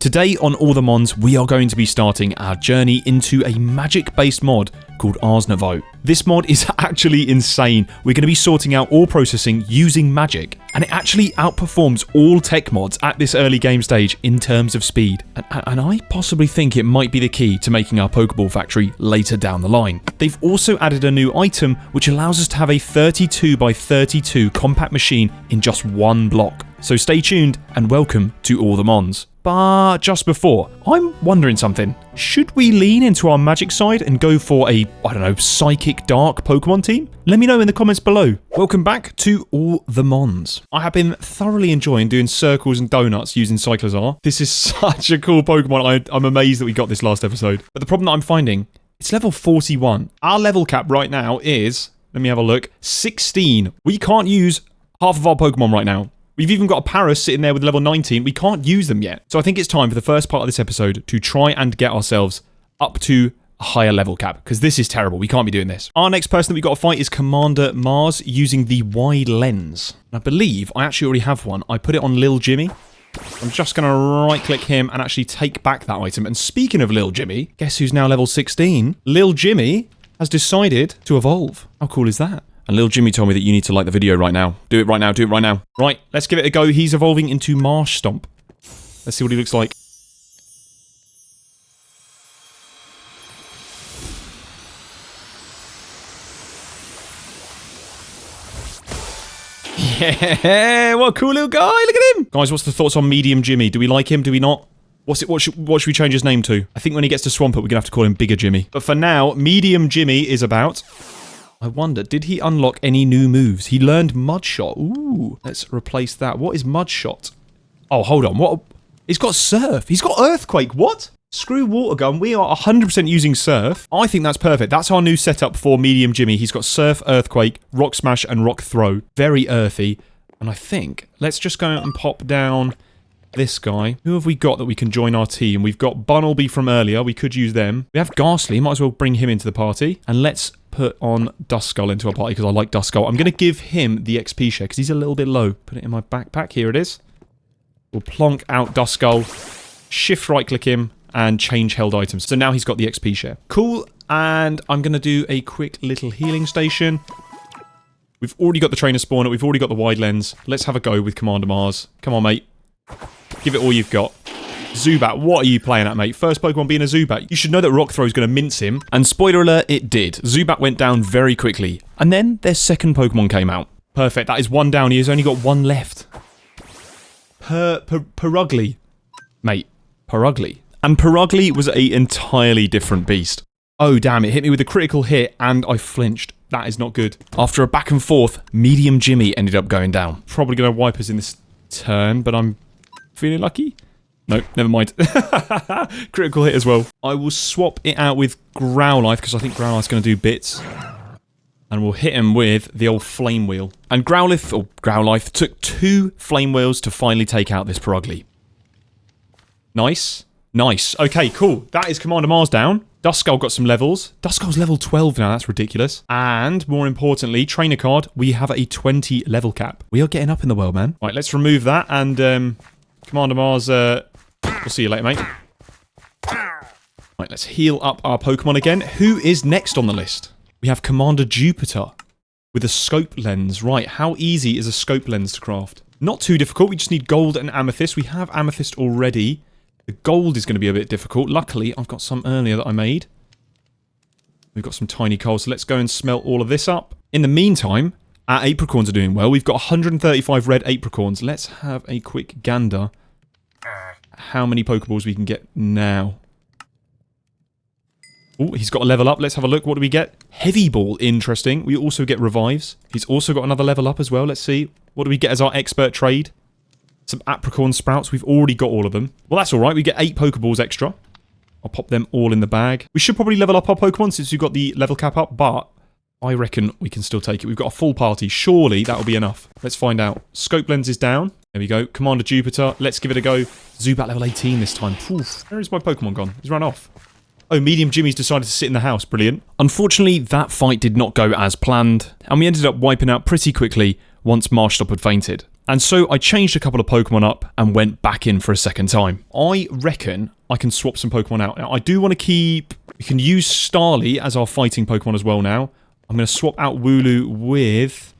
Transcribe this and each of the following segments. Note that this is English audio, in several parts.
Today on AllTheMons, we are going to be starting our journey into a magic-based mod called Ars Nouveau. This mod is actually insane. We're going to be sorting out ore processing using magic, and it actually outperforms all tech mods at this early game stage in terms of speed. And I possibly think it might be the key to making our Pokeball factory later down the line. They've also added a new item which allows us to have a 32 by 32 compact machine in just one block. So stay tuned and welcome to AllTheMons. But just before, I'm wondering something. Should we lean into our magic side and go for a, I don't know, psychic dark Pokemon team? Let me know in the comments below. Welcome back to AllTheMons. I have been thoroughly enjoying doing circles and donuts using Cyclozar. This is such a cool Pokemon. I'm amazed that we got this last episode. But the problem that I'm finding, it's level 41. Our level cap right now is, let me have a look, 16. We can't use half of our Pokemon right now. We've even got a Paris sitting there with level 19. We can't use them yet. So I think it's time for the first part of this episode to try and get ourselves up to a higher level cap, because this is terrible. We can't be doing this. Our next person that we've got to fight is Commander Mars using the wide lens. I believe I actually already have one. I put it on Lil Jimmy. I'm just going to right-click him and actually take back that item. And speaking of Lil Jimmy, guess who's now level 16? Lil Jimmy has decided to evolve. How cool is that? And Lil Jimmy told me that you need to like the video right now. Do it right now, do it right now. Right, let's give it a go. He's evolving into Marsh Stomp. Let's see what he looks like. Yeah, what a cool little guy, look at him! Guys, what's the thoughts on Medium Jimmy? Do we like him, do we not? What should we change his name to? I think when he gets to Swampert, we're gonna have to call him Bigger Jimmy. But for now, Medium Jimmy is about... I wonder, did he unlock any new moves? He learned Mud Shot. Ooh, let's replace that. What is Mud Shot? Oh, hold on. What? He's got Surf. He's got Earthquake. What? Screw Water Gun. We are 100% using Surf. I think that's perfect. That's our new setup for Medium Jimmy. He's got Surf, Earthquake, Rock Smash, and Rock Throw. Very earthy. And I think, let's just go out and pop down this guy. Who have we got that we can join our team? We've got Bunnelby from earlier. We could use them. We have Ghastly. Might as well bring him into the party. And let's put on Duskull into our party because I like Duskull. I'm going to give him the XP share because he's a little bit low. Put it in my backpack. Here it is. We'll plonk out Duskull, shift right click him, and change held items. So now he's got the XP share. Cool. And I'm going to do a quick little healing station. We've already got the trainer spawner. We've already got the wide lens. Let's have a go with Commander Mars. Come on, mate. Give it all you've got. Zubat, what are you playing at, mate? First Pokemon being a Zubat. You should know that Rock Throw is going to mince him. And spoiler alert, it did. Zubat went down very quickly. And then their second Pokemon came out. Perfect. That is one down. He has only got one left. Perugly. Mate, Perugly. And Perugly was an entirely different beast. Oh, damn. It hit me with a critical hit and I flinched. That is not good. After a back and forth, Medium Jimmy ended up going down. Probably going to wipe us in this turn, but I'm feeling lucky. No, never mind. Critical hit as well. I will swap it out with Growlithe because I think Growlithe's going to do bits. And we'll hit him with the old Flame Wheel. And Growlithe took 2 Flame Wheels to finally take out this Perugly. Nice. Nice. Okay, cool. That is Commander Mars down. Duskull got some levels. Duskull's level 12 now. That's ridiculous. And more importantly, trainer card, we have a 20 level cap. We are getting up in the world, man. Right, let's remove that. And Commander Mars... we'll see you later, mate. Right, let's heal up our Pokemon again. Who is next on the list? We have Commander Jupiter with a scope lens. Right, how easy is a scope lens to craft? Not too difficult. We just need gold and amethyst. We have amethyst already. The gold is going to be a bit difficult. Luckily, I've got some earlier that I made. We've got some tiny coal, so let's go and smelt all of this up. In the meantime, our apricorns are doing well. We've got 135 red apricorns. Let's have a quick gander how many Pokeballs we can get now. Oh, he's got a level up. Let's have a look. What do we get? Heavy Ball. Interesting. We also get revives. He's also got another level up as well. Let's see. What do we get as our expert trade? Some apricorn sprouts. We've already got all of them. Well, that's alright. We get 8 Pokeballs extra. I'll pop them all in the bag. We should probably level up our Pokemon since we've got the level cap up, but I reckon we can still take it. We've got a full party. Surely that'll be enough. Let's find out. Scope lens is down. There we go. Commander Jupiter. Let's give it a go. Zubat level 18 this time. Oof. Where is my Pokemon gone? He's run off. Oh, Medium Jimmy's decided to sit in the house. Brilliant. Unfortunately, that fight did not go as planned, and we ended up wiping out pretty quickly once Marshstop had fainted. And so I changed a couple of Pokemon up and went back in for a second time. I reckon I can swap some Pokemon out. Now, I do want to keep... We can use Starly as our fighting Pokemon as well now. I'm going to swap out Wooloo with...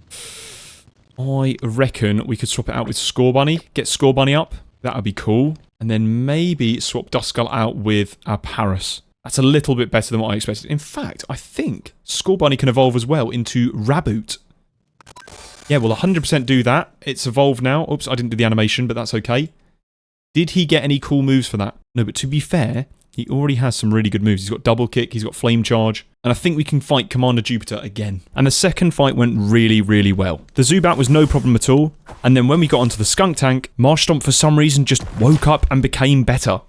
I reckon we could swap it out with Scorbunny. Get Scorbunny up. That would be cool. And then maybe swap Duskull out with our Paras. That's a little bit better than what I expected. In fact, I think Scorbunny can evolve as well into Raboot. Yeah, we'll 100% do that. It's evolved now. Oops, I didn't do the animation, but that's okay. Did he get any cool moves for that? No, but to be fair, he already has some really good moves. He's got Double Kick, he's got Flame Charge, and I think we can fight Commander Jupiter again. And the second fight went really, really well. The Zubat was no problem at all, and then when we got onto the Skunk Tank, Marshtomp for some reason just woke up and became better.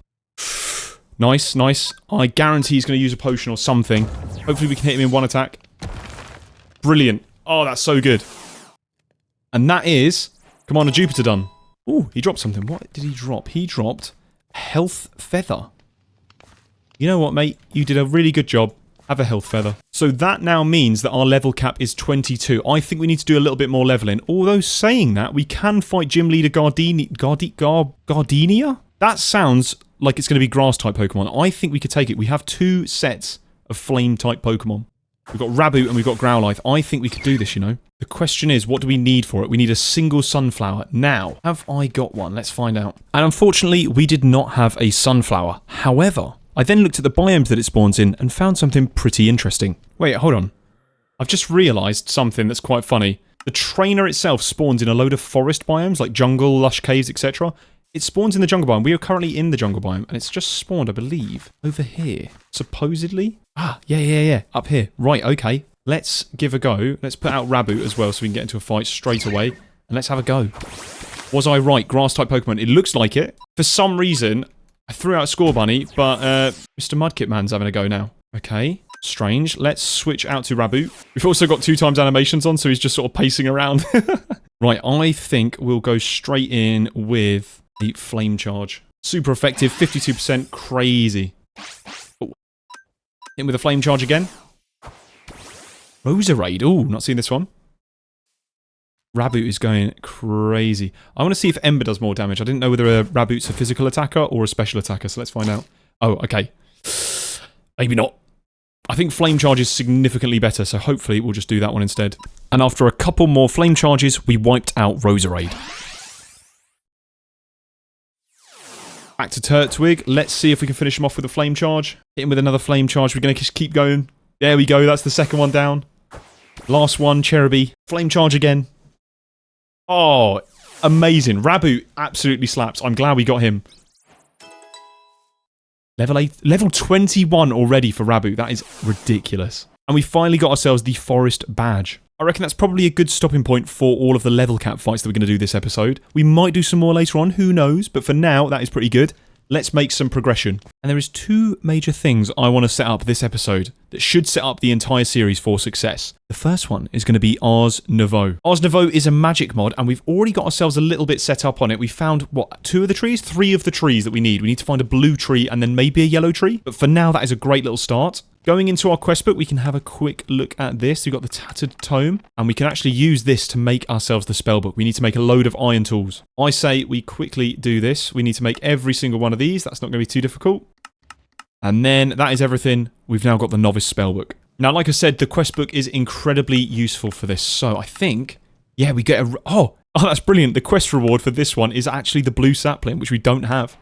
Nice, nice. I guarantee he's going to use a potion or something. Hopefully we can hit him in one attack. Brilliant. Oh, that's so good. And that is Commander Jupiter done. Ooh, he dropped something. What did he drop? He dropped Health Feather. You know what, mate? You did a really good job. Have a Health Feather. So that now means that our level cap is 22. I think we need to do a little bit more leveling. Although saying that, we can fight Gym Leader Gardenia? That sounds like it's going to be Grass-type Pokemon. I think we could take it. We have 2 sets of Flame-type Pokemon. We've got Raboot and we've got Growlithe. I think we could do this, you know. The question is, what do we need for it? We need a single sunflower. Now, have I got one? Let's find out. And unfortunately, we did not have a sunflower. However, I then looked at the biomes that it spawns in and found something pretty interesting. Wait, hold on. I've just realised something that's quite funny. The trainer itself spawns in a load of forest biomes, like jungle, lush caves, etc. It spawns in the jungle biome. We are currently in the jungle biome, and it's just spawned, I believe, over here. Supposedly? Ah, yeah. Up here. Right, okay. Let's give a go. Let's put out Raboot as well so we can get into a fight straight away. And let's have a go. Was I right? Grass-type Pokemon. It looks like it. For some reason, I threw out Scorbunny, but Mr. Mudkip Man's having a go now. Okay. Strange. Let's switch out to Raboot. We've also got 2 times animations on, so he's just sort of pacing around. Right, I think we'll go straight in with the Flame Charge. Super effective. 52%. Crazy. Oh. In with a Flame Charge again. Roserade. Ooh, not seen this one. Raboot is going crazy. I want to see if Ember does more damage. I didn't know whether a Raboot's a physical attacker or a special attacker, so let's find out. Oh, okay. Maybe not. I think Flame Charge is significantly better, so hopefully we'll just do that one instead. And after a couple more Flame Charges, we wiped out Roserade. Back to Turtwig. Let's see if we can finish him off with a Flame Charge. Hit him with another Flame Charge. We're going to just keep going. There we go. That's the second one down. Last one, Cherubi. Flame Charge again. Oh, amazing. Raboot absolutely slaps. I'm glad we got him. Level 8, level 21 already for Raboot. That is ridiculous. And we finally got ourselves the Forest Badge. I reckon that's probably a good stopping point for all of the level cap fights that we're going to do this episode. We might do some more later on, who knows, but for now, that is pretty good. Let's make some progression. And there is 2 major things I want to set up this episode that should set up the entire series for success. The first one is going to be Ars Nouveau. Ars Nouveau is a magic mod, and we've already got ourselves a little bit set up on it. We found, what, 2 of the trees? 3 of the trees that we need. We need to find a blue tree and then maybe a yellow tree. But for now, that is a great little start. Going into our quest book, we can have a quick look at this. We've got the Tattered Tome, and we can actually use this to make ourselves the spellbook. We need to make a load of iron tools. I say we quickly do this. We need to make every single one of these. That's not going to be too difficult. And then that is everything. We've now got the Novice Spellbook. Now, like I said, the quest book is incredibly useful for this. So I think, yeah, we get a... Oh, that's brilliant. The quest reward for this one is actually the blue sapling, which we don't have.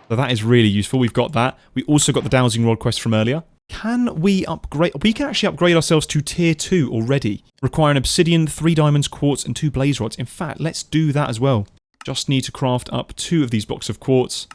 So that is really useful. We've got that. We also got the Dowsing Rod quest from earlier. Can we upgrade? We can actually upgrade ourselves to tier 2 already. Require an obsidian, 3 diamonds, quartz, and 2 blaze rods. In fact, let's do that as well. Just need to craft up 2 of these blocks of quartz.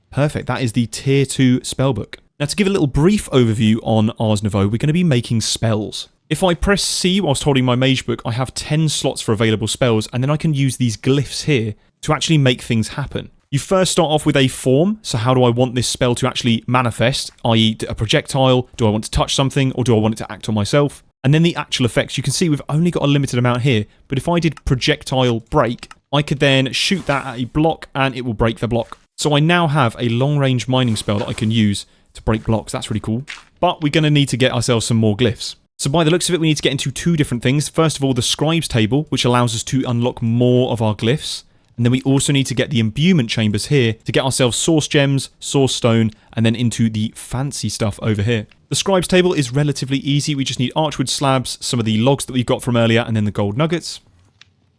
Perfect. That is the tier 2 spellbook. Now, to give a little brief overview on Ars Nouveau, we're going to be making spells. If I press C whilst holding my mage book, I have 10 slots for available spells, and then I can use these glyphs here to actually make things happen. You first start off with a form, so how do I want this spell to actually manifest, i.e. a projectile, do I want to touch something, or do I want it to act on myself? And then the actual effects, you can see we've only got a limited amount here, but if I did projectile break, I could then shoot that at a block and it will break the block. So I now have a long-range mining spell that I can use to break blocks. That's really cool. But we're going to need to get ourselves some more glyphs. So by the looks of it, we need to get into two different things. First of all, the scribe's table, which allows us to unlock more of our glyphs. And then we also need to get the imbuement chambers here to get ourselves source gems, source stone, and then into the fancy stuff over here. The scribe's table is relatively easy. We just need archwood slabs, some of the logs that we got from earlier, and then the gold nuggets.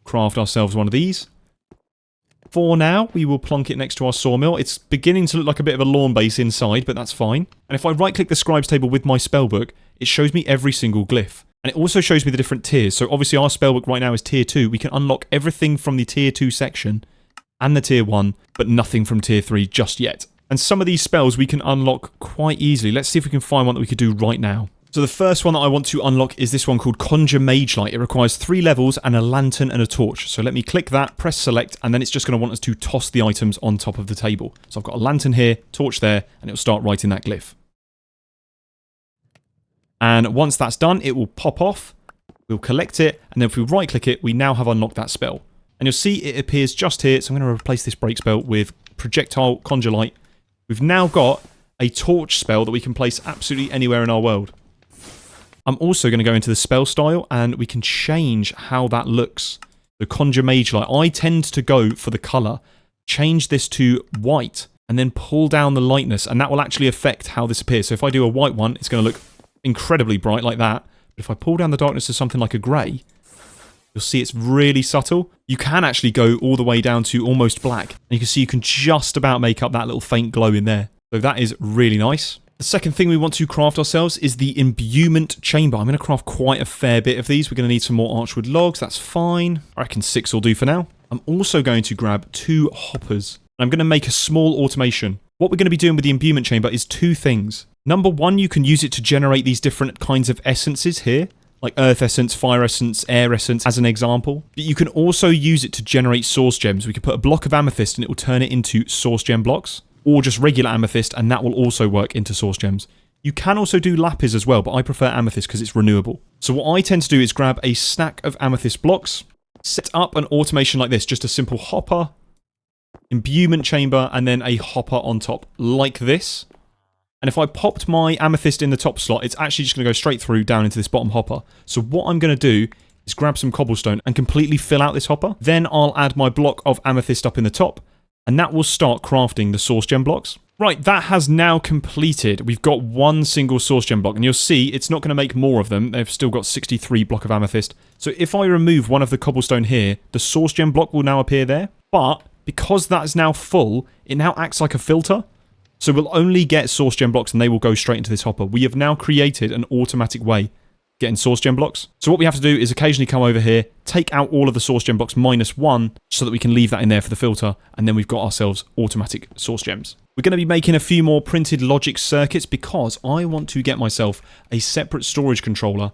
Craft ourselves one of these. For now, we will plonk it next to our sawmill. It's beginning to look like a bit of a lawn base inside, but that's fine. And if I right-click the scribe's table with my spellbook, it shows me every single glyph. And it also shows me the different tiers. So obviously our spellbook right now is tier 2. We can unlock everything from the tier 2 section and the tier 1, but nothing from tier 3 just yet. And some of these spells we can unlock quite easily. Let's see if we can find one that we could do right now. So the first one that I want to unlock is this one called Conjure Mage Light. It requires 3 levels and a lantern and a torch. So let me click that, press select, and then it's just going to want us to toss the items on top of the table. So I've got a lantern here, torch there, and it'll start writing that glyph. And once that's done, it will pop off. We'll collect it, and then if we right click it, we now have unlocked that spell. And you'll see it appears just here. So I'm going to replace this break spell with Projectile Conjure Light. We've now got a torch spell that we can place absolutely anywhere in our world. I'm also going to go into the spell style and we can change how that looks. The Conjure Mage Light. I tend to go for the colour. Change this to white and then pull down the lightness, and that will actually affect how this appears. So if I do a white one, it's going to look incredibly bright like that. But if I pull down the darkness to something like a grey, you'll see it's really subtle. You can actually go all the way down to almost black. And you can see you can just about make up that little faint glow in there. So that is really nice. The second thing we want to craft ourselves is the imbuement chamber. I'm going to craft quite a fair bit of these. We're going to need some more archwood logs. That's fine. I reckon 6 will do for now. I'm also going to grab 2 hoppers. I'm going to make a small automation. What we're going to be doing with the imbuement chamber is 2 things. Number 1, you can use it to generate these different kinds of essences here, like earth essence, fire essence, air essence, as an example. But you can also use it to generate source gems. We can put a block of amethyst and it will turn it into source gem blocks, or just regular amethyst, and that will also work into source gems. You can also do lapis as well, but I prefer amethyst because it's renewable. So what I tend to do is grab a stack of amethyst blocks, set up an automation like this, just a simple hopper, imbuement chamber, and then a hopper on top, like this. And if I popped my amethyst in the top slot, it's actually just going to go straight through down into this bottom hopper. So what I'm going to do is grab some cobblestone and completely fill out this hopper. Then I'll add my block of amethyst up in the top, and that will start crafting the source gem blocks. Right, that has now completed. We've got 1 single source gem block, and you'll see it's not going to make more of them. They've still got 63 block of amethyst. So if I remove one of the cobblestone here, the source gem block will now appear there. But because that is now full, it now acts like a filter. So we'll only get source gem blocks and they will go straight into this hopper. We have now created an automatic way of getting source gem blocks. So what we have to do is occasionally come over here, take out all of the source gem blocks -1 so that we can leave that in there for the filter, and then we've got ourselves automatic source gems. We're going to be making a few more printed logic circuits because I want to get myself a separate storage controller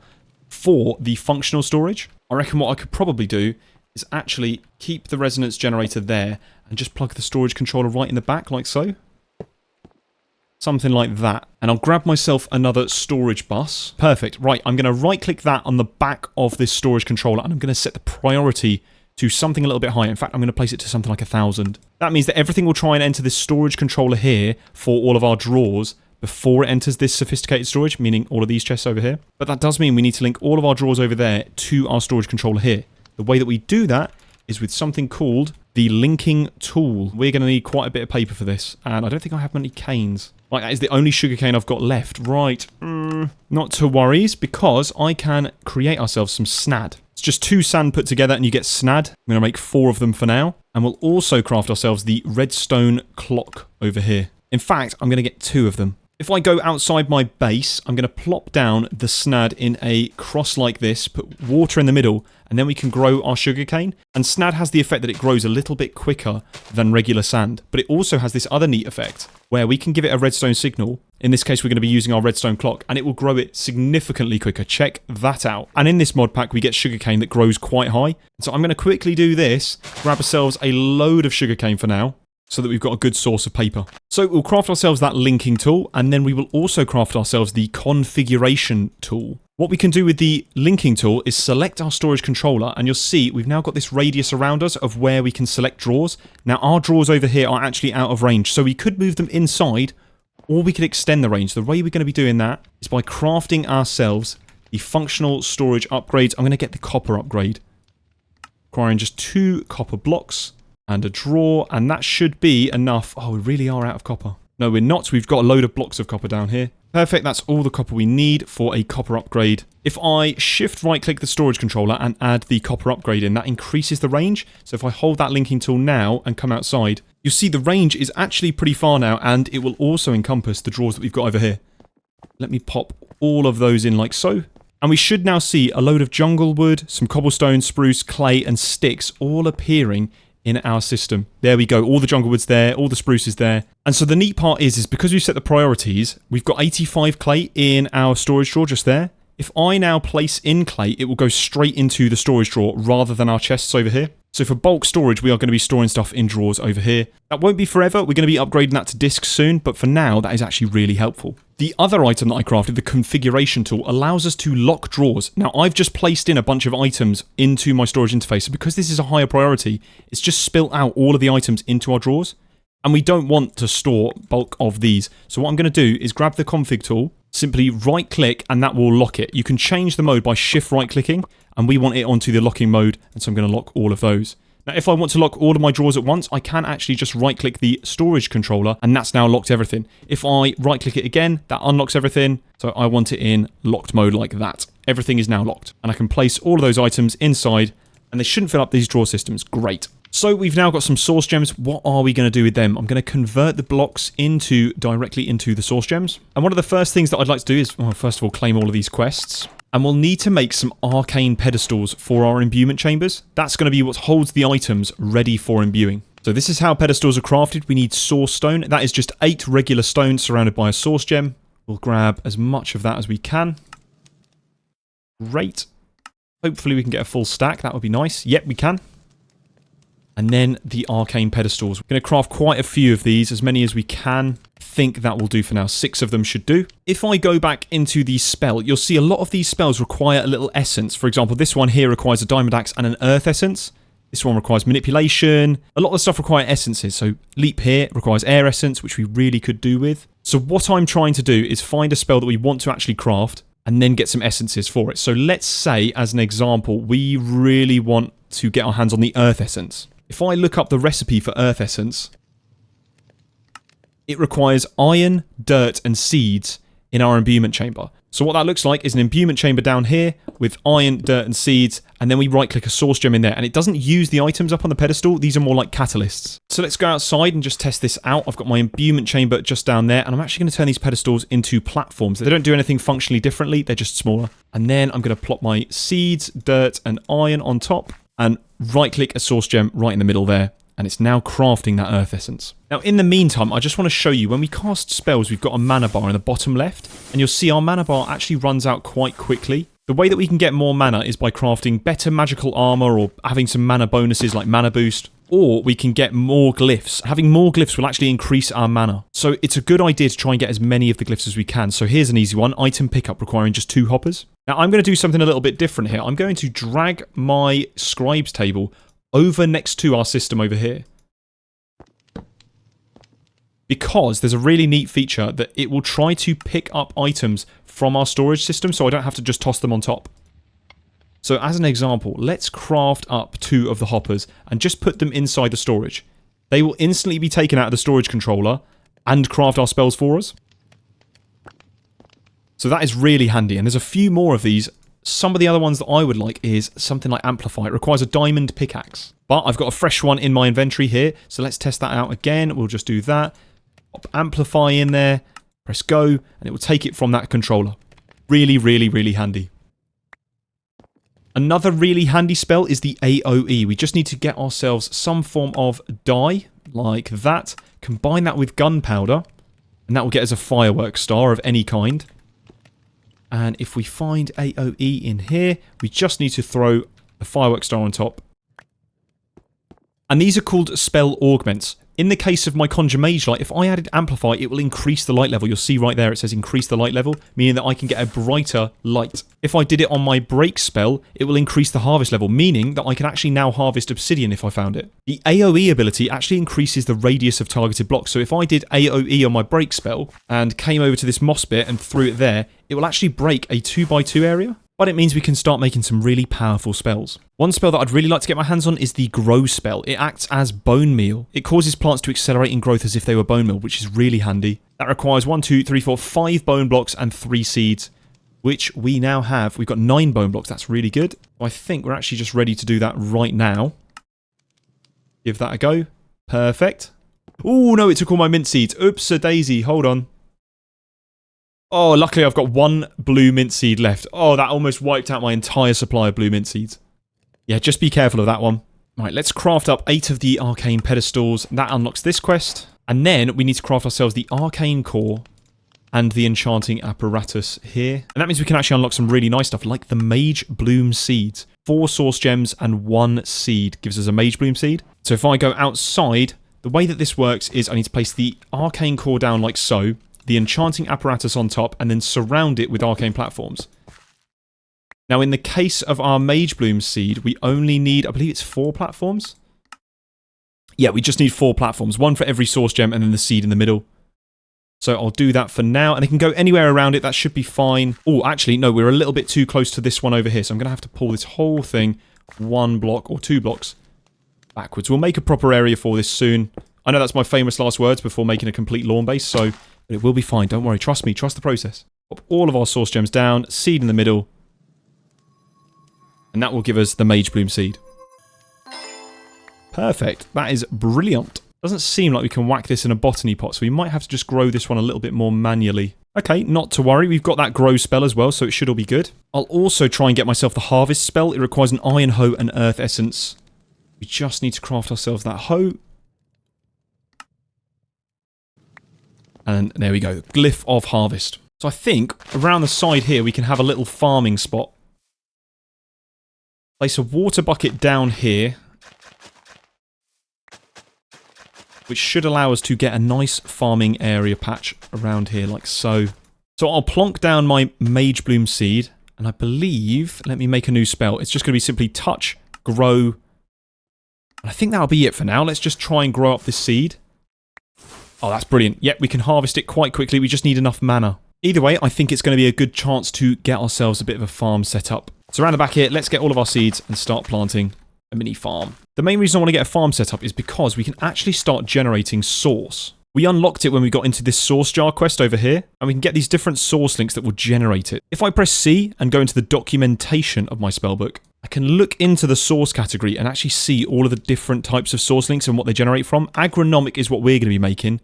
for the functional storage. I reckon what I could probably do is actually keep the resonance generator there and just plug the storage controller right in the back like so. Something like that. And I'll grab myself another storage bus. Perfect. Right, I'm going to right-click that on the back of this storage controller, and I'm going to set the priority to something a little bit higher. In fact, I'm going to place it to something like 1,000. That means that everything will try and enter this storage controller here for all of our drawers before it enters this sophisticated storage, meaning all of these chests over here. But that does mean we need to link all of our drawers over there to our storage controller here. The way that we do that is with something called the linking tool. We're going to need quite a bit of paper for this, and I don't think I have many canes. Like, that is the only sugarcane I've got left. Right. Not to worries, because I can create ourselves some snad. It's just 2 sand put together and you get snad. I'm going to make 4 of them for now. And we'll also craft ourselves the redstone clock over here. In fact, I'm going to get 2 of them. If I go outside my base, I'm going to plop down the snad in a cross like this, put water in the middle, and then we can grow our sugarcane. And snad has the effect that it grows a little bit quicker than regular sand. But it also has this other neat effect, where we can give it a redstone signal. In this case, we're going to be using our redstone clock, and it will grow it significantly quicker. Check that out. And in this mod pack, we get sugarcane that grows quite high. So I'm going to quickly do this, grab ourselves a load of sugarcane for now, so that we've got a good source of paper. So we'll craft ourselves that linking tool, and then we will also craft ourselves the configuration tool. What we can do with the linking tool is select our storage controller, and you'll see we've now got this radius around us of where we can select drawers. Now our drawers over here are actually out of range, so we could move them inside, or we could extend the range. The way we're going to be doing that is by crafting ourselves the functional storage upgrades, I'm going to get the copper upgrade. Requiring just 2 copper blocks and a drawer, and that should be enough. Oh, we really are out of copper. No, we're not. We've got a load of blocks of copper down here. Perfect, that's all the copper we need for a copper upgrade. If I shift right click the storage controller and add the copper upgrade in, that increases the range. So if I hold that linking tool now and come outside, you'll see the range is actually pretty far now, and it will also encompass the drawers that we've got over here. Let me pop all of those in like so. And we should now see a load of jungle wood, some cobblestone, spruce, clay, and sticks all appearing in our system. There we go, all the jungle wood's there, all the spruce is there. And so the neat part is because we've set the priorities, we've got 85 clay in our storage drawer just there. If I now place in clay, it will go straight into the storage drawer rather than our chests over here. So for bulk storage, we are going to be storing stuff in drawers over here. That won't be forever. We're going to be upgrading that to disks soon, but for now, that is actually really helpful. The other item that I crafted, the configuration tool, allows us to lock drawers. Now, I've just placed in a bunch of items into my storage interface, so because this is a higher priority, it's just spilt out all of the items into our drawers. And we don't want to store bulk of these. So what I'm going to do is grab the config tool, simply right click, and that will lock it. You can change the mode by shift right clicking, and we want it onto the locking mode, and so I'm going to lock all of those. Now, if I want to lock all of my drawers at once, I can actually just right-click the storage controller, and that's now locked everything. If I right-click it again, that unlocks everything, so I want it in locked mode like that. Everything is now locked, and I can place all of those items inside, and they shouldn't fill up these drawer systems. Great. So we've now got some source gems. What are we going to do with them? I'm going to convert the blocks directly into the source gems. And one of the first things that I'd like to do is, well, first of all, claim all of these quests. And we'll need to make some arcane pedestals for our imbuement chambers. That's going to be what holds the items ready for imbuing. So this is how pedestals are crafted. We need source stone. That is just 8 regular stones surrounded by a source gem. We'll grab as much of that as we can. Great. Hopefully we can get a full stack. That would be nice. Yep, we can. And then the arcane pedestals. We're going to craft quite a few of these, as many as we can. I think that will do for now. 6 of them should do. If I go back into the spell, you'll see a lot of these spells require a little essence. For example, this one here requires a diamond axe and an earth essence. This one requires manipulation. A lot of the stuff require essences. So leap here requires air essence, which we really could do with. So what I'm trying to do is find a spell that we want to actually craft and then get some essences for it. So let's say, as an example, we really want to get our hands on the earth essence. If I look up the recipe for earth essence, it requires iron, dirt, and seeds in our imbuement chamber. So what that looks like is an imbuement chamber down here with iron, dirt, and seeds, and then we right-click a source gem in there, and it doesn't use the items up on the pedestal. These are more like catalysts. So let's go outside and just test this out. I've got my imbuement chamber just down there, and I'm actually going to turn these pedestals into platforms. They don't do anything functionally differently, they're just smaller. And then I'm going to plop my seeds, dirt, and iron on top, and right-click a source gem right in the middle there. And it's now crafting that earth essence. Now, in the meantime, I just want to show you, when we cast spells, we've got a mana bar in the bottom left, and you'll see our mana bar actually runs out quite quickly. The way that we can get more mana is by crafting better magical armor or having some mana bonuses like mana boost, or we can get more glyphs. Having more glyphs will actually increase our mana. So it's a good idea to try and get as many of the glyphs as we can. So here's an easy one, item pickup requiring just 2 hoppers. Now, I'm going to do something a little bit different here. I'm going to drag my scribes table over next to our system over here, because there's a really neat feature that it will try to pick up items from our storage system, so I don't have to just toss them on top. So as an example, let's craft up 2 of the hoppers and just put them inside the storage. They will instantly be taken out of the storage controller and craft our spells for us. So that is really handy, and there's a few more of these. Some of the other ones that I would like is something like Amplify. It requires a diamond pickaxe. But I've got a fresh one in my inventory here, so let's test that out again. We'll just do that. Pop Amplify in there, press go, and it will take it from that controller. Really, really, really handy. Another really handy spell is the AoE. We just need to get ourselves some form of dye, like that. Combine that with gunpowder, and that will get us a firework star of any kind. And if we find AoE in here, we just need to throw a firework star on top. And these are called spell augments. In the case of my Conjure Mage Light, if I added Amplify, it will increase the light level. You'll see right there it says increase the light level, meaning that I can get a brighter light. If I did it on my Break spell, it will increase the harvest level, meaning that I can actually now harvest obsidian if I found it. The AoE ability actually increases the radius of targeted blocks. So if I did AoE on my Break spell and came over to this moss bit and threw it there, it will actually break a 2x2 area. but it means we can start making some really powerful spells. One spell that I'd really like to get my hands on is the Grow spell. It acts as bone meal. It causes plants to accelerate in growth as if they were bone meal, which is really handy. That requires 1, 2, 3, 4, 5 bone blocks and 3 seeds, which we now have. We've got 9 bone blocks. That's really good. I think we're actually just ready to do that right now. Give that a go. Perfect. Oh no, it took all my mint seeds. Oops-a-daisy. Hold on. Oh, luckily I've got 1 blue mint seed left. Oh, that almost wiped out my entire supply of blue mint seeds. Yeah, just be careful of that one. Right, let's craft up 8 of the arcane pedestals. That unlocks this quest. And then we need to craft ourselves the arcane core and the enchanting apparatus here. And that means we can actually unlock some really nice stuff, like the Magebloom seeds. 4 source gems and 1 seed gives us a Magebloom seed. So if I go outside, the way that this works is I need to place the arcane core down like so, the enchanting apparatus on top, and then surround it with arcane platforms. Now, in the case of our Magebloom seed, we only need, I believe it's 4 platforms? Yeah, we just need 4 platforms. 1 for every source gem, and then the seed in the middle. So I'll do that for now, and it can go anywhere around it. That should be fine. Oh, actually, no, we're a little bit too close to this one over here, so I'm going to have to pull this whole thing 1 block or 2 blocks backwards. We'll make a proper area for this soon. I know that's my famous last words before making a complete lawn base, so it will be fine. Don't worry. Trust me. Trust the process. Pop all of our source gems down, seed in the middle, and that will give us the Magebloom seed. Perfect. That is brilliant. Doesn't seem like we can whack this in a botany pot, so we might have to just grow this one a little bit more manually. Okay, not to worry. We've got that grow spell as well, so it should all be good. I'll also try and get myself the harvest spell. It requires an iron hoe and earth essence. We just need to craft ourselves that hoe. And there we go. Glyph of harvest. So I think around the side here we can have a little farming spot. Place a water bucket down here, which should allow us to get a nice farming area patch around here, like so. So I'll plonk down my Magebloom seed, and I believe, let me make a new spell. It's just going to be simply touch, grow, and I think that'll be it for now. Let's just try and grow up this seed. Oh, that's brilliant. Yep, we can harvest it quite quickly. We just need enough mana. Either way, I think it's going to be a good chance to get ourselves a bit of a farm set up. So around the back here, let's get all of our seeds and start planting a mini farm. The main reason I want to get a farm set up is because we can actually start generating source. We unlocked it when we got into this source jar quest over here, and we can get these different source links that will generate it. If I press C and go into the documentation of my spellbook, I can look into the source category and actually see all of the different types of source links and what they generate from. Agronomic is what we're going to be making,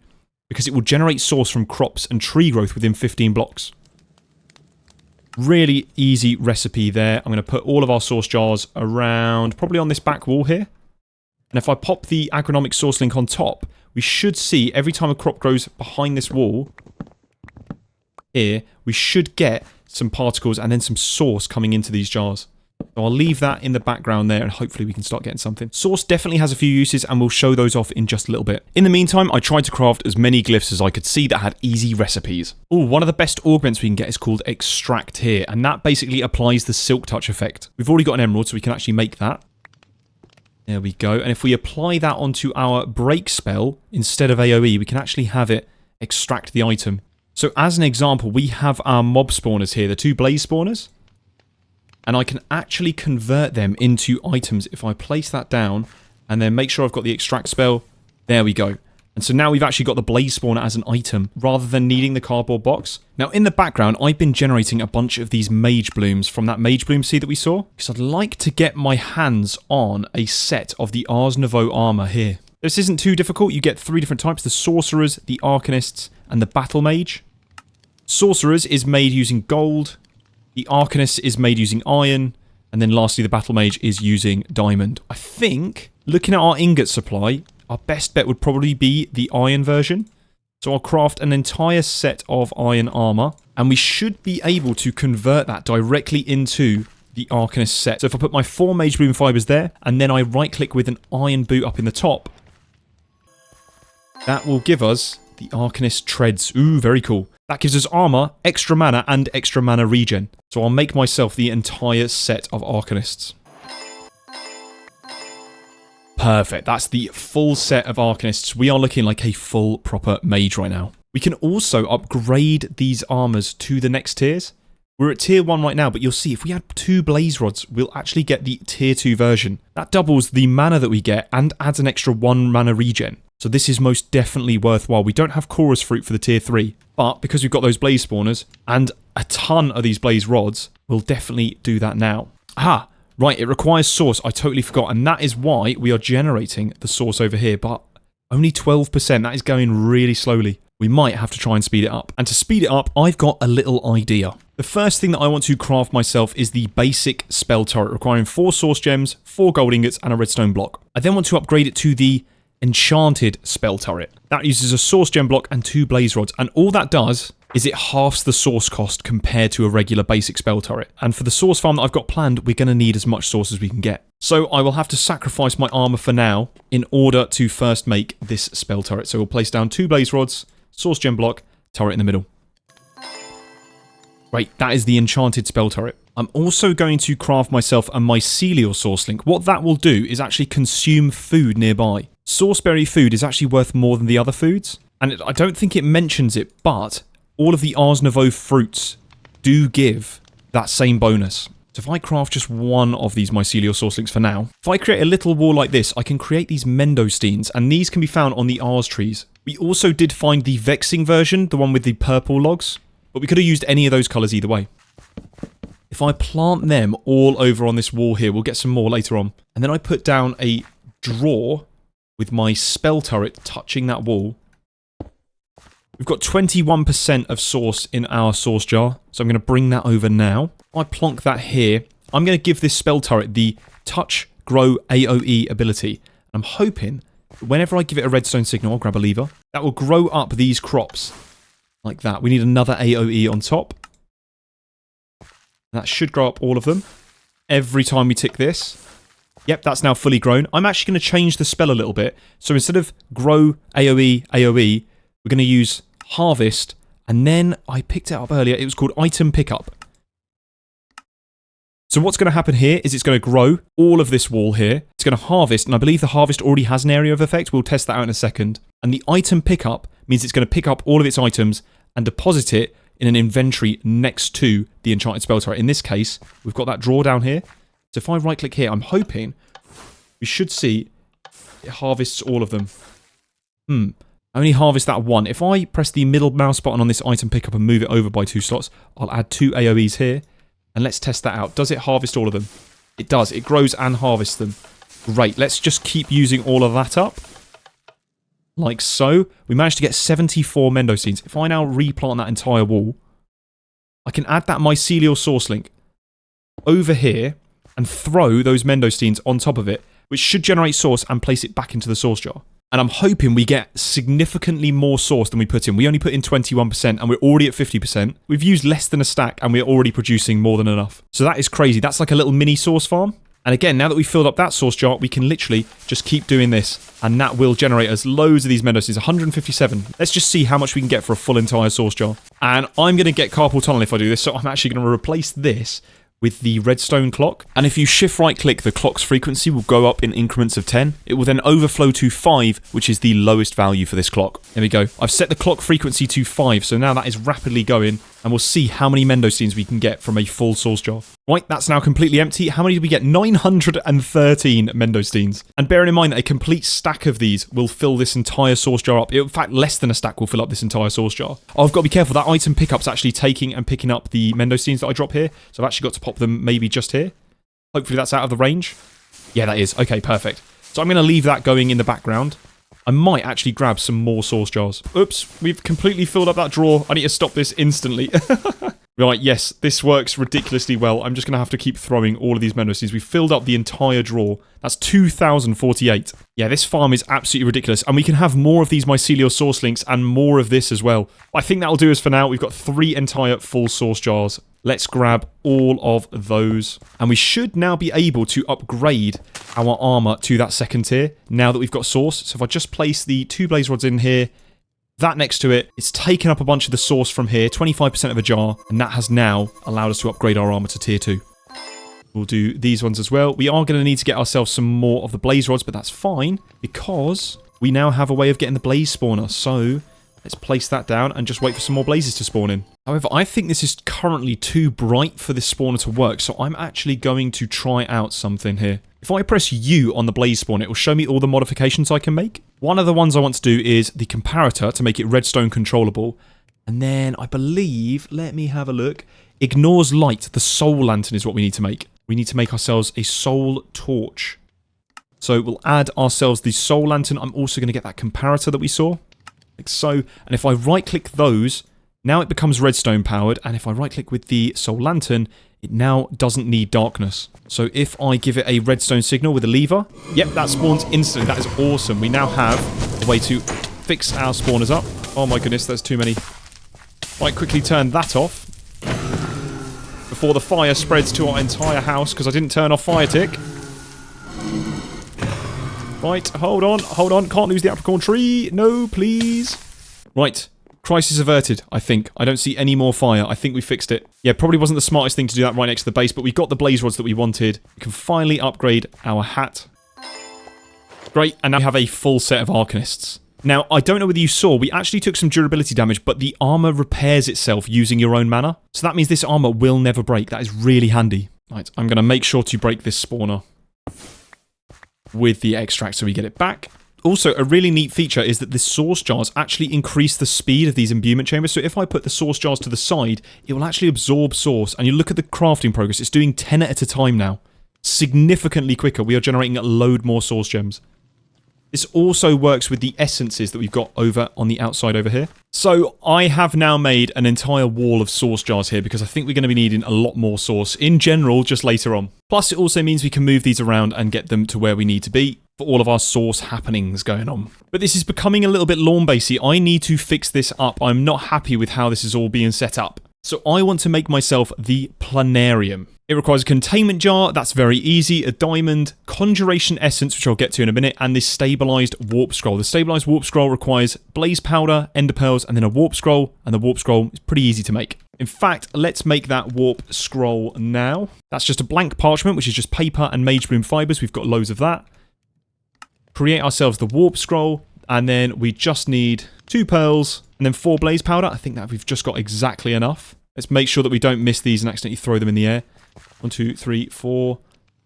because it will generate source from crops and tree growth within 15 blocks. Really easy recipe there. I'm going to put all of our source jars around, probably on this back wall here. And if I pop the agronomic source link on top, we should see every time a crop grows behind this wall here, we should get some particles and then some source coming into these jars. So I'll leave that in the background there, and hopefully we can start getting something. Source definitely has a few uses, and we'll show those off in just a little bit. In the meantime, I tried to craft as many glyphs as I could see that had easy recipes. Oh, one of the best augments we can get is called Extract here, and that basically applies the Silk Touch effect. We've already got an emerald, so we can actually make that. There we go. And if we apply that onto our break spell, instead of AoE, we can actually have it extract the item. So as an example, we have our mob spawners here, the 2 blaze spawners. And I can actually convert them into items if I place that down and then make sure I've got the extract spell. There we go. And so now we've actually got the blaze spawner as an item rather than needing the cardboard box. Now in the background, I've been generating a bunch of these Mageblooms from that Magebloom seed that we saw, because I'd like to get my hands on a set of the Ars Nouveau armor here. This isn't too difficult. You get 3 different types: the sorcerers, the arcanists, and the battle mage. Sorcerers is made using gold. The Arcanist is made using iron, and then lastly the Battle Mage is using diamond. I think, looking at our ingot supply, our best bet would probably be the iron version. So I'll craft an entire set of iron armor, and we should be able to convert that directly into the Arcanist set. So if I put my 4 Magebloom fibers there, and then I right-click with an iron boot up in the top, that will give us the Arcanist treads. Ooh, very cool. That gives us armor, extra mana, and extra mana regen. So I'll make myself the entire set of Arcanists. Perfect. That's the full set of Arcanists. We are looking like a full proper mage right now. We can also upgrade these armors to the next tiers. We're at tier 1 right now, but you'll see if we add 2 blaze rods, we'll actually get the tier 2 version. That doubles the mana that we get and adds an extra 1 mana regen. So this is most definitely worthwhile. We don't have chorus fruit for the tier 3, but because we've got those blaze spawners and a ton of these blaze rods, we'll definitely do that now. Ah, right, it requires source. I totally forgot, and that is why we are generating the source over here, but only 12%. That is going really slowly. We might have to try and speed it up. And to speed it up, I've got a little idea. The first thing that I want to craft myself is the basic spell turret, requiring 4 source gems, 4 gold ingots, and a redstone block. I then want to upgrade it to the enchanted spell turret. That uses a source gem block and 2 blaze rods, and all that does is it halves the source cost compared to a regular basic spell turret. And for the source farm that I've got planned, we're going to need as much source as we can get. So I will have to sacrifice my armor for now in order to first make this spell turret. So we'll place down 2 blaze rods, source gem block, turret in the middle. Right, that is the enchanted spell turret. I'm also going to craft myself a mycelial source link. What that will do is actually consume food nearby. Sourceberry food is actually worth more than the other foods. And I don't think it mentions it, but all of the Ars Nouveau fruits do give that same bonus. So if I craft just one of these mycelial source links for now, if I create a little wall like this, I can create these mendostenes, and these can be found on the Ars trees. We also did find the vexing version, the one with the purple logs, but we could have used any of those colours either way. If I plant them all over on this wall here, we'll get some more later on. And then I put down a drawer with my spell turret touching that wall. We've got 21% of source in our source jar, so I'm going to bring that over now. If I plonk that here, I'm going to give this spell turret the touch, grow, AoE ability. I'm hoping that whenever I give it a redstone signal, I'll grab a lever, that will grow up these crops like that. We need another AoE on top. That should grow up all of them every time we tick this. Yep, that's now fully grown. I'm actually going to change the spell a little bit. So instead of grow, AoE, AoE, we're going to use harvest, and then I picked it up earlier. It was called item pickup. So what's going to happen here is it's going to grow all of this wall here. It's going to harvest, and I believe the harvest already has an area of effect. We'll test that out in a second. And the item pickup means it's going to pick up all of its items and deposit it in an inventory next to the enchanted spell turret. In this case, we've got that drawer down here. So if I right click here, I'm hoping we should see it harvests all of them. I only harvest that one. If I press the middle mouse button on this item pickup and move it over by 2 slots, I'll add 2 AoEs here. And let's test that out. Does it harvest all of them? It does. It grows and harvests them. Great. Let's just keep using all of that up. Like so. We managed to get 74 mendostenes. If I now replant that entire wall, I can add that mycelial source link over here and throw those mendostenes on top of it, which should generate source and place it back into the source jar. And I'm hoping we get significantly more source than we put in. We only put in 21% and we're already at 50%. We've used less than a stack and we're already producing more than enough. So that is crazy. That's like a little mini source farm. And again, now that we've filled up that source jar, we can literally just keep doing this. And that will generate us loads of these mendostenes. 157. Let's just see how much we can get for a full entire source jar. And I'm going to get carpal tunnel if I do this. So I'm actually going to replace this with the redstone clock. And if you shift right click, the clock's frequency will go up in increments of 10. It will then overflow to 5, which is the lowest value for this clock. There we go. I've set the clock frequency to 5, so now that is rapidly going, and we'll see how many mendostenes we can get from a full source jar. Right, that's now completely empty. How many did we get? 913 mendostenes. And bearing in mind that a complete stack of these will fill this entire source jar up. In fact, less than a stack will fill up this entire source jar. Oh, I've got to be careful. That item pickup's actually taking and picking up the mendostenes that I drop here. So I've actually got to pop them maybe just here. Hopefully that's out of the range. Yeah, that is. Okay, perfect. So I'm going to leave that going in the background. I might actually grab some more source jars. Oops, we've completely filled up that drawer. I need to stop this instantly. Right, yes, this works ridiculously well. I'm just going to have to keep throwing all of these mendostenes. We've filled up the entire drawer. That's 2,048. Yeah, this farm is absolutely ridiculous. And we can have more of these mycelial source links and more of this as well. I think that'll do us for now. We've got 3 entire full source jars. Let's grab all of those. And we should now be able to upgrade our armor to that second tier now that we've got source. So if I just place the 2 blaze rods in here, that next to it, it's taken up a bunch of the source from here, 25% of a jar, and that has now allowed us to upgrade our armor to tier 2. We'll do these ones as well. We are going to need to get ourselves some more of the blaze rods, but that's fine because we now have a way of getting the blaze spawner. So Let's place that down and just wait for some more blazes to spawn in. However, I think this is currently too bright for this spawner to work, so I'm actually going to try out something here. If I press U on the blaze spawn, it will show me all the modifications I can make. One of the ones I want to do is the comparator to make it redstone controllable. And then I believe, let me have a look, ignores light. The soul lantern is what we need to make. We need to make ourselves a soul torch. So we'll add ourselves the soul lantern. I'm also going to get that comparator that we saw. Like so. And if I right click those, now it becomes redstone powered. And if I right click with the soul lantern, it now doesn't need darkness. So if I give it a redstone signal with a lever, yep, that spawns instantly. That is awesome. We now have a way to fix our spawners up. Oh my goodness, there's too many. Might quickly turn that off before the fire spreads to our entire house, because I didn't turn off fire tick. Right, hold on, can't lose the apricorn tree. No, please. Right, crisis averted, I think. I don't see any more fire. I think we fixed it. Yeah, probably wasn't the smartest thing to do that right next to the base, but we got the blaze rods that we wanted. We can finally upgrade our hat. Great, and now we have a full set of arcanists. Now, I don't know whether you saw, we actually took some durability damage, but the armor repairs itself using your own mana. So that means this armor will never break. That is really handy. Right, I'm going to make sure to break this spawner with the extract so we get it back. Also, a really neat feature is that the source jars actually increase the speed of these imbuement chambers. So if I put the source jars to the side, it will actually absorb source. And you look at the crafting progress, it's doing 10 at a time now. Significantly quicker. We are generating a load more source gems. This also works with the essences that we've got over on the outside over here. So I have now made an entire wall of source jars here because I think we're going to be needing a lot more source in general just later on. Plus it also means we can move these around and get them to where we need to be for all of our source happenings going on. But this is becoming a little bit lawn-basey. I need to fix this up. I'm not happy with how this is all being set up. So I want to make myself the Planarium. It requires a containment jar, that's very easy, a diamond, conjuration essence, which I'll get to in a minute, and this stabilized warp scroll. The stabilized warp scroll requires blaze powder, ender pearls, and then a warp scroll, and the warp scroll is pretty easy to make. In fact, let's make that warp scroll now. That's just a blank parchment, which is just paper and Magebloom fibers. We've got loads of that. Create ourselves the warp scroll, and then we just need 2 pearls, and then 4 blaze powder. I think that we've just got exactly enough. Let's make sure that we don't miss these and accidentally throw them in the air. 1, 2, 3, 4.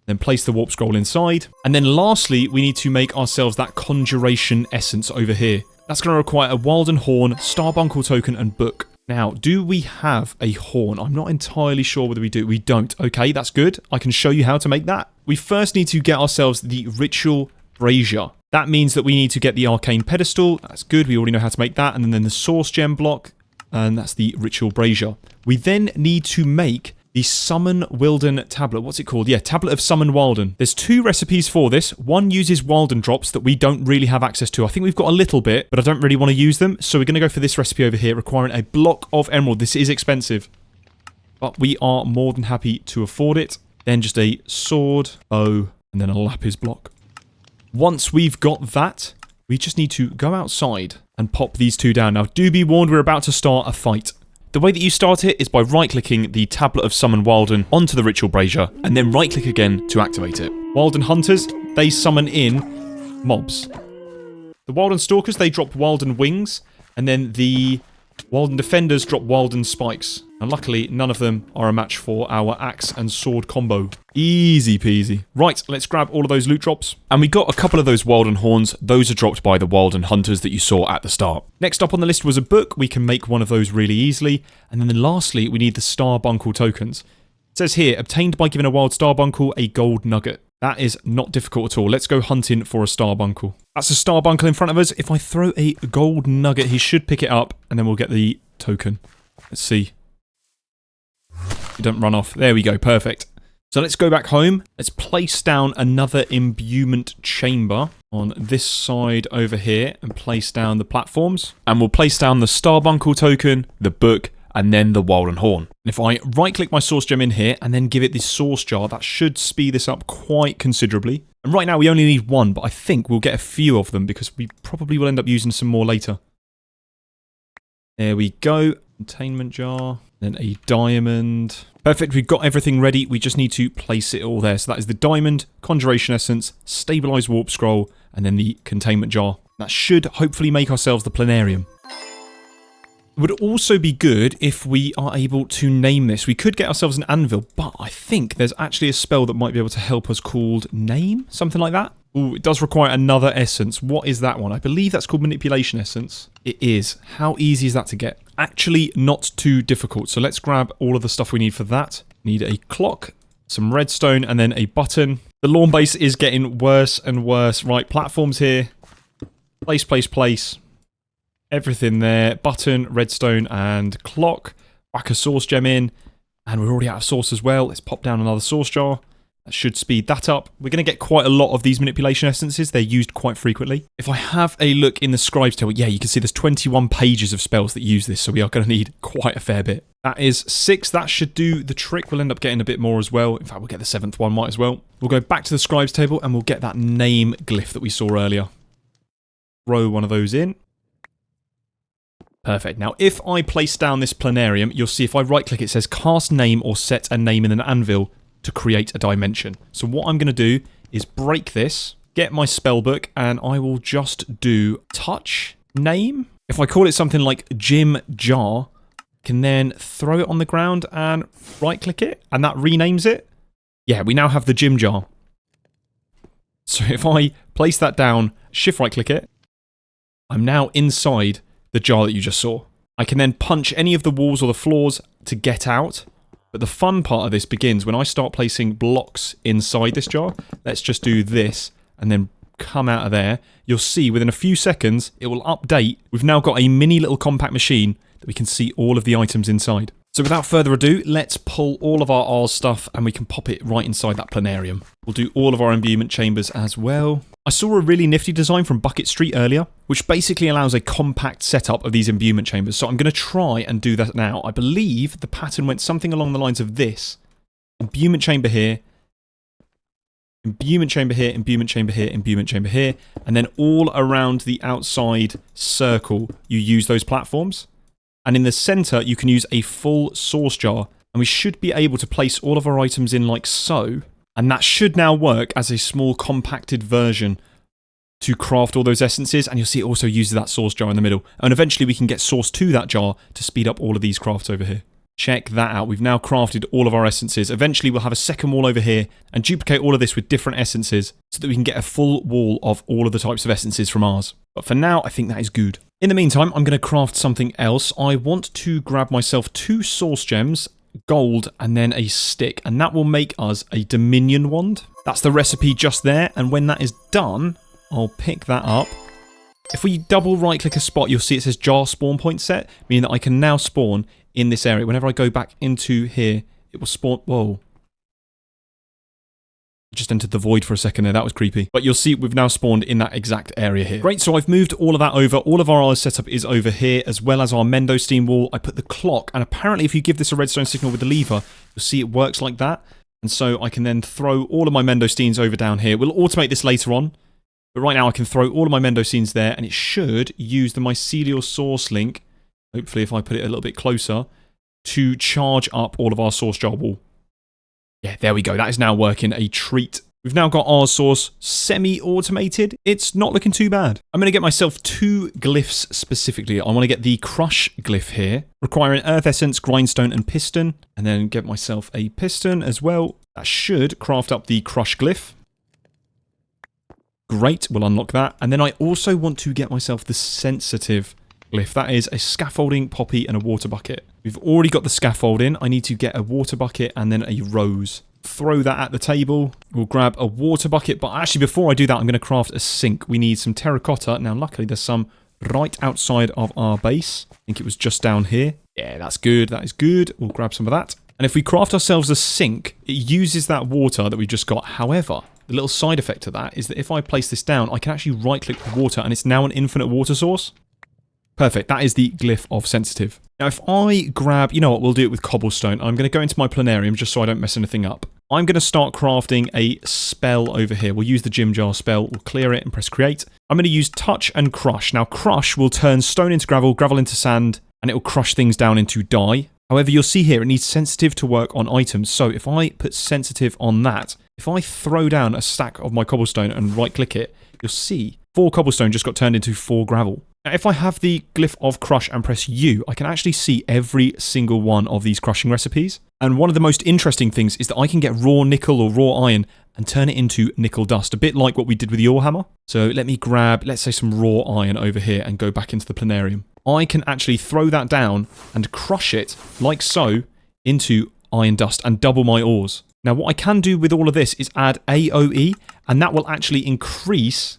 Then place the warp scroll inside. And then lastly, we need to make ourselves that conjuration essence over here. That's going to require a Wilden Horn, Starbuncle token, and book. Now, do we have a horn? I'm not entirely sure whether we do. We don't. Okay, that's good. I can show you how to make that. We first need to get ourselves the ritual brazier. That means that we need to get the arcane pedestal. That's good. We already know how to make that. And then the source gem block. And that's the ritual brazier. We then need to make the Summon Wilden tablet. What's it called? Yeah, Tablet of Summon Wilden. There's 2 recipes for this. One uses Wilden drops that we don't really have access to. I think we've got a little bit, but I don't really want to use them. So we're going to go for this recipe over here, requiring a block of emerald. This is expensive, but we are more than happy to afford it. Then just a sword, bow, and then a lapis block. Once we've got that, we just need to go outside and pop these 2 down. Now, do be warned, we're about to start a fight. The way that you start it is by right-clicking the Tablet of Summon Wilden onto the Ritual Brazier, and then right-click again to activate it. Wilden Hunters, they summon in mobs. The Wilden Stalkers, they drop Wilden Wings, and then the Wilden Defenders drop Wilden Spikes. And luckily, none of them are a match for our axe and sword combo. Easy peasy. Right, let's grab all of those loot drops. And we got a couple of those Wilden Horns. Those are dropped by the Wilden Hunters that you saw at the start. Next up on the list was a book. We can make one of those really easily. And then lastly, we need the Starbuncle tokens. It says here, obtained by giving a wild Starbuncle a gold nugget. That is not difficult at all. Let's go hunting for a Starbuncle. That's a Starbuncle in front of us. If I throw a gold nugget, he should pick it up. And then we'll get the token. Let's see. You don't run off. There we go. Perfect. So let's go back home. Let's place down another imbuement chamber on this side over here and place down the platforms. And we'll place down the Starbuncle token, the book, and then the Wilden Horn. And if I right-click my source gem in here and then give it this source jar, that should speed this up quite considerably. And right now we only need 1, but I think we'll get a few of them because we probably will end up using some more later. There we go. Containment jar. Then a diamond. Perfect, we've got everything ready. We just need to place it all there. So that is the diamond, conjuration essence, stabilized warp scroll, and then the containment jar. That should hopefully make ourselves the Planarium. It would also be good if we are able to name this. We could get ourselves an anvil, but I think there's actually a spell that might be able to help us called Name, something like that. Ooh, it does require another essence. What is that one? I believe that's called Manipulation Essence. It is. How easy is that to get? Actually, not too difficult. So let's grab all of the stuff we need for that. Need a clock, some redstone, and then a button. The lawn base is getting worse and worse. Right, platforms here. Place, place, place. Everything there. Button, redstone, and clock. Whack a source gem in. And we're already out of source as well. Let's pop down another source jar. That should speed that up. We're going to get quite a lot of these manipulation essences. They're used quite frequently. If I have a look in the scribes table, yeah, you can see there's 21 pages of spells that use this, so we are going to need quite a fair bit. That is 6. That should do the trick. We'll end up getting a bit more as well. In fact, we'll get the 7th one, might as well. We'll go back to the scribes table and we'll get that name glyph that we saw earlier. Throw one of those in. Perfect. Now, if I place down this Planarium, you'll see if I right-click it says cast name or set a name in an anvil to create a dimension. So what I'm going to do is break this, get my spell book, and I will just do touch name. If I call it something like Gym Jar, I can then throw it on the ground and right-click it, and that renames it. Yeah, we now have the Gym Jar. So if I place that down, shift right-click it, I'm now inside the jar that you just saw. I can then punch any of the walls or the floors to get out. But the fun part of this begins when I start placing blocks inside this jar. Let's just do this and then come out of there. You'll see within a few seconds it will update. We've now got a mini little compact machine that we can see all of the items inside. So without further ado, let's pull all of our Ars stuff and we can pop it right inside that Planarium. We'll do all of our imbuement chambers as well. I saw a really nifty design from Bucket Street earlier, which basically allows a compact setup of these imbuement chambers. So I'm going to try and do that now. I believe the pattern went something along the lines of this. Imbuement chamber here. Imbuement chamber here, imbuement chamber here, imbuement chamber here. And then all around the outside circle, you use those platforms. And in the center, you can use a full source jar. And we should be able to place all of our items in like so. And that should now work as a small compacted version to craft all those essences. And you'll see it also uses that source jar in the middle. And eventually we can get source to that jar to speed up all of these crafts over here. Check that out. We've now crafted all of our essences. Eventually we'll have a second wall over here and duplicate all of this with different essences so that we can get a full wall of all of the types of essences from Ars. But for now, I think that is good. In the meantime, I'm going to craft something else. I want to grab myself 2 source gems, gold, and then a stick. And that will make us a Dominion wand. That's the recipe just there. And when that is done, I'll pick that up. If we double right click a spot, you'll see it says jar spawn point set, meaning that I can now spawn in this area. Whenever I go back into here, it will spawn... Whoa. Just entered the void for a second there. That was creepy. But you'll see we've now spawned in that exact area here. Great, so I've moved all of that over. All of our Ars setup is over here, as well as our Mendo steam wall. I put the clock, and apparently if you give this a redstone signal with the lever, you'll see it works like that. And so I can then throw all of my Mendo steams over down here. We'll automate this later on. But right now I can throw all of my Mendo scenes there, and it should use the mycelial source link, hopefully if I put it a little bit closer, to charge up all of our source jar wall. Yeah, there we go. That is now working. A treat. We've now got our source semi-automated. It's not looking too bad. I'm going to get myself 2 glyphs specifically. I want to get the crush glyph here, requiring earth essence, grindstone, and piston. And then get myself a piston as well. That should craft up the crush glyph. Great, we'll unlock that. And then I also want to get myself the sensitive glyph. That is a scaffolding, poppy, and a water bucket. We've already got the scaffolding. I need to get a water bucket and then a rose. Throw that at the table. We'll grab a water bucket. But actually, before I do that, I'm going to craft a sink. We need some terracotta. Now, luckily, there's some right outside of our base. I think it was just down here. Yeah, that's good. That is good. We'll grab some of that. And if we craft ourselves a sink, it uses that water that we just got. However, the little side effect to that is that if I place this down, I can actually right-click the water, and it's now an infinite water source. Perfect. That is the glyph of sensitive. Now, if I grab... You know what? We'll do it with cobblestone. I'm going to go into my Planarium just so I don't mess anything up. I'm going to start crafting a spell over here. We'll use the gym jar spell. We'll clear it and press create. I'm going to use touch and crush. Now, crush will turn stone into gravel, gravel into sand, and it will crush things down into dye. However, you'll see here it needs sensitive to work on items. So if I put sensitive on that, if I throw down a stack of my cobblestone and right-click it, you'll see 4 cobblestone just got turned into 4 gravel. Now, if I have the glyph of crush and press U, I can actually see every single one of these crushing recipes. And one of the most interesting things is that I can get raw nickel or raw iron and turn it into nickel dust, a bit like what we did with the ore hammer. So let me grab, let's say, some raw iron over here and go back into the Planarium. I can actually throw that down and crush it, like so, into iron dust and double my ores. Now, what I can do with all of this is add AOE, and that will actually increase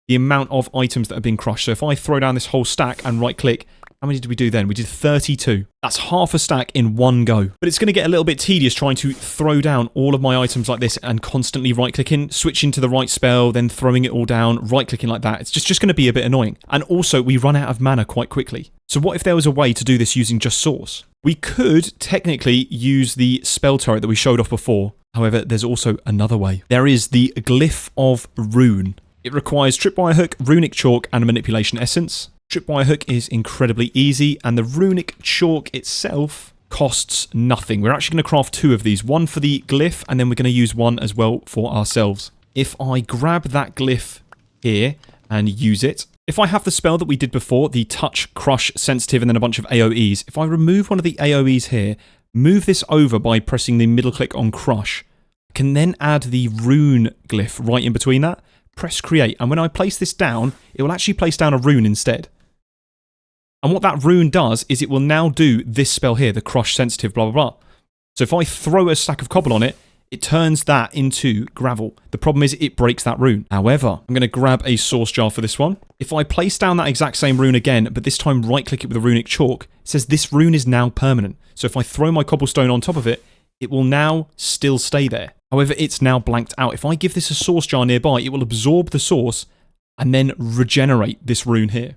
the amount of items that have been crushed. So if I throw down this whole stack and right-click, how many did we do then? We did 32. That's half a stack in one go. But it's going to get a little bit tedious trying to throw down all of my items like this and constantly right-clicking, switching to the right spell, then throwing it all down, right-clicking like that. It's just going to be a bit annoying. And also, we run out of mana quite quickly. So what if there was a way to do this using just source? We could technically use the spell turret that we showed off before. However, there's also another way. There is the Glyph of Rune. It requires Tripwire Hook, Runic Chalk, and a Manipulation Essence. Tripwire Hook is incredibly easy, and the Runic Chalk itself costs nothing. We're actually going to craft 2 of these. One for the glyph, and then we're going to use one as well for ourselves. If I grab that glyph here and use it, if I have the spell that we did before, the Touch, Crush, Sensitive, and then a bunch of AoEs, if I remove one of the AoEs here, move this over by pressing the middle click on Crush, I can then add the Rune glyph right in between that, press Create, and when I place this down, it will actually place down a rune instead. And what that rune does is it will now do this spell here, the Crush, Sensitive, blah, blah, blah. So if I throw a stack of cobble on it, it turns that into gravel. The problem is it breaks that rune. However, I'm going to grab a source jar for this one. If I place down that exact same rune again, but this time right-click it with a runic chalk, it says this rune is now permanent. So if I throw my cobblestone on top of it, it will now still stay there. However, it's now blanked out. If I give this a source jar nearby, it will absorb the source and then regenerate this rune here.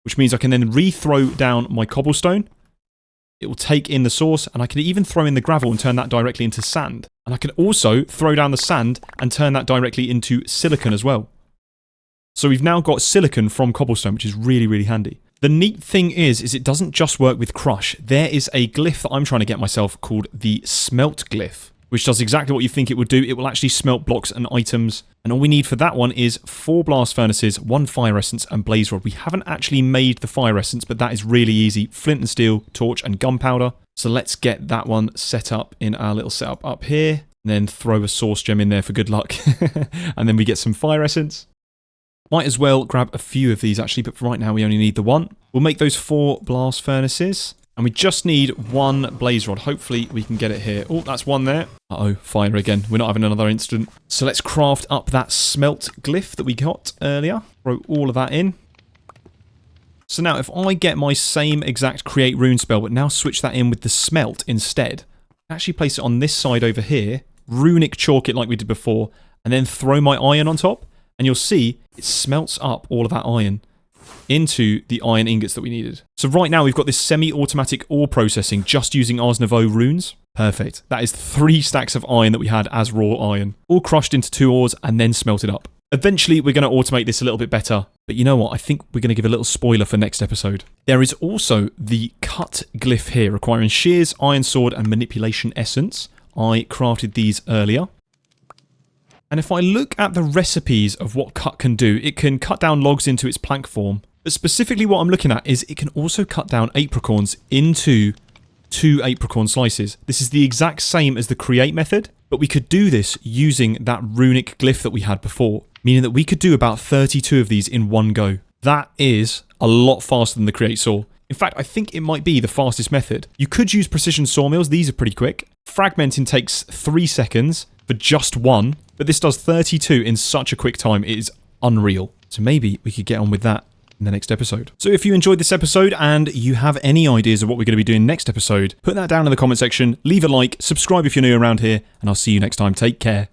Which means I can then re-throw down my cobblestone. It will take in the source, and I can even throw in the gravel and turn that directly into sand. And I can also throw down the sand and turn that directly into silicon as well. So we've now got silicon from cobblestone, which is really, really handy. The neat thing is it doesn't just work with crush. There is a glyph that I'm trying to get myself called the smelt glyph, which does exactly what you think it would do. It will actually smelt blocks and items. And all we need for that one is 4 blast furnaces, 1 fire essence, and blaze rod. We haven't actually made the fire essence, but that is really easy. Flint and steel, torch, and gunpowder. So let's get that one set up in our little setup up here. And then throw a source gem in there for good luck. And then we get some fire essence. Might as well grab a few of these actually, but for right now we only need the 1. We'll make those 4 blast furnaces. And we just need 1 blaze rod. Hopefully we can get it here. Oh, that's 1 there. Uh-oh, fire again. We're not having another incident. So let's craft up that smelt glyph that we got earlier. Throw all of that in. So now if I get my same exact create rune spell, but now switch that in with the smelt instead, actually place it on this side over here, runic chalk it like we did before, and then throw my iron on top, and you'll see it smelts up all of that iron into the iron ingots that we needed. So right now we've got this semi-automatic ore processing just using Ars Nouveau runes. Perfect. That is 3 stacks of iron that we had as raw iron, all crushed into 2 ores and then smelted up. Eventually we're going to automate this a little bit better, but you know what, I think we're going to give a little spoiler for next episode. There is also the cut glyph here requiring shears, iron sword, and manipulation essence. I crafted these earlier. And if I look at the recipes of what cut can do, it can cut down logs into its plank form. But specifically what I'm looking at is it can also cut down apricorns into 2 apricon slices. This is the exact same as the create method, but we could do this using that runic glyph that we had before, meaning that we could do about 32 of these in one go. That is a lot faster than the create saw. In fact, I think it might be the fastest method. You could use precision sawmills, these are pretty quick. Fragmenting takes 3 seconds for just 1, but this does 32 in such a quick time, it is unreal. So maybe we could get on with that in the next episode. So if you enjoyed this episode and you have any ideas of what we're going to be doing next episode, put that down in the comment section, leave a like, subscribe if you're new around here, and I'll see you next time. Take care.